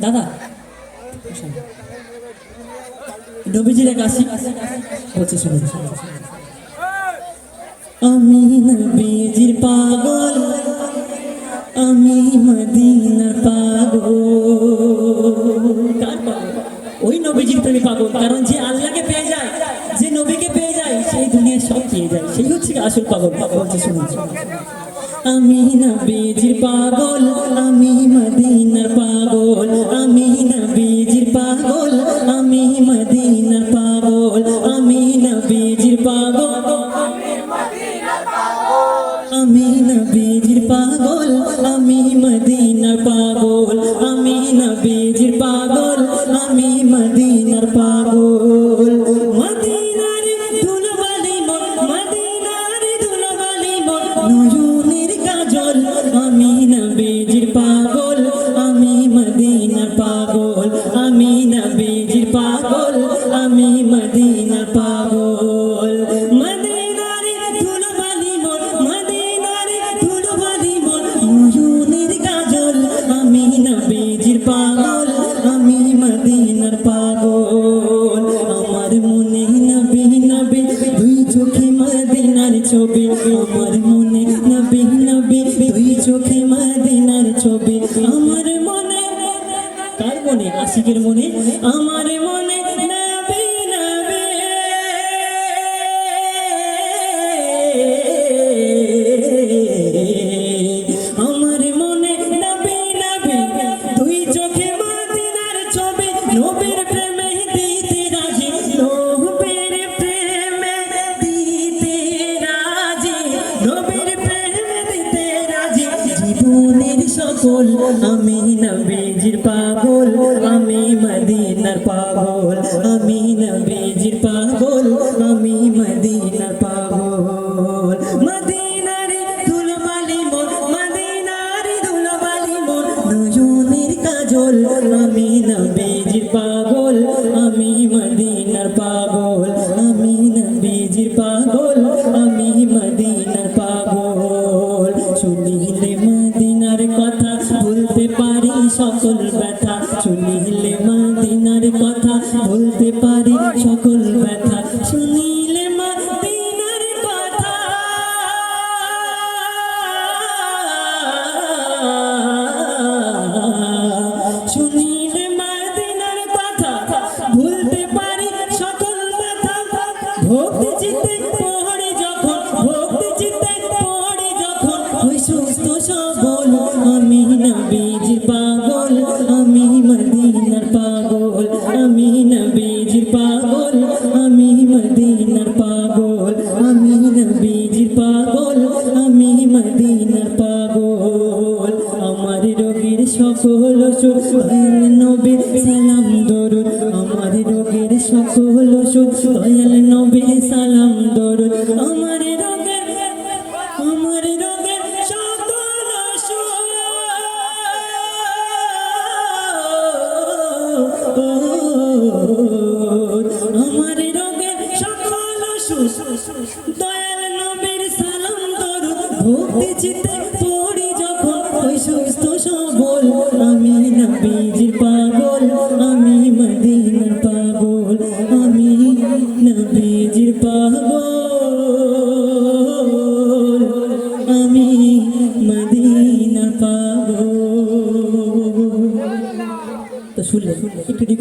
দাদা নবীজির এক আসি বলছে, শুনুন। আমি নবীজির পাগল, আমি মদিনার পাগল। কার পাগল? ওই নবীজির প্রেমী পাগল। কারণ যে আল্লাহকে পেয়ে যায়, যে নবীকে পেয়ে যায়, সেই দুনিয়া সব পেয়ে যায়, সেই হচ্ছে আসল পাগল। বলছে, শুনুন। আমি নবীজির পাগল, আমি মদিনার পাগল, আমি নবীজির পাগল, আমি মদিনার পাগল, আমি নবীজির পাগল, আমি নবীজির পাগল, আমি মদিনার পাগল, আমি নবীজির পাগল, আমি মদিনার পাগল। মদিনার ধুলোবালি মন, মদিনার ধুলোবালি মন, নয়নের কাজল। আমি নবীজির পাগল, আমি মদিনার পাগল, আমি নবীজির পাগল, আমি মদিনার পাগল। মদিনার ধুলোবালি মন, মদিনার ধুলোবালি মন, নয়নের কাজল। আমি নবীজির পাগল, আমি মদিনার পাগল। আমার মনে নবী নবী দুই চোখে মদিনার ছবি, আমার মনে নবী নবী দুই চোখে মদিনার ছবি। আমার মনে, কার মনে? আশিকের মনে। আমার মনে নবী নবী, আমার মনে নবী নবী দুই চোখে মদিনার ছবি। নবীর প্রেমে দিতে রাজি, নবীর প্রেমে দিতে রাজি, নবীর প্রেমে দিতে রাজি। জীবনের সকল আমি নবীজির পাগল, আমি মদিনার পাগল, আমি নবীজির পাগল, আমি মদিনার পাগল। মদিনার ধুলোবালি মন, মদিনার ধুলোবালি মন, নয়নের কাজল। আমি নবীজির পাগল, আমি মদিনার পাগল, আমি নবীজির পাগল, আমি মদিনার পাগল। শুনিলে মদিনার কথা বলতে পারি সকল ব্যথা, শুনিলে মদিনার কথা বলতে পারি সকল ব্যথা, শুনিলে মদিনার কথা, শুনিলে মদিনার কথা ভুলতে পারি সকল ব্যথা। ভক্তি চিত্তে পড়ে যখন, ভক্তি চিত্তে পড়ে যখন, ওই সুস্থ সবল। আমি নবীজির পাগল, আমি মদিনার পাগল, আমি নবীজির পাগল, আমি মদিনার পাগল, আমি নবীজির পাগল, আমি মদিনার পাগল। আমার রোগের সকল ওষুধ দয়াল নবীর সালাম দরুদ, আমার রোগের সকল ওষুধ দয়াল নবীর সালাম দরুদ। আমার রোগের, আমার রোগের সকল ওষুধ, আমার রোগের সকল ওষুধ দয়াল নবীর সালাম দরুদ। ভক্তি চিত্তে পড়ি যখন, ওই সুস্থ সবল। আমি নবীজির পাগল, আমি মদিনার পাগল, আমি নবীজির পাগল, আমি মদিনার পাগল। তো শুনলে একটু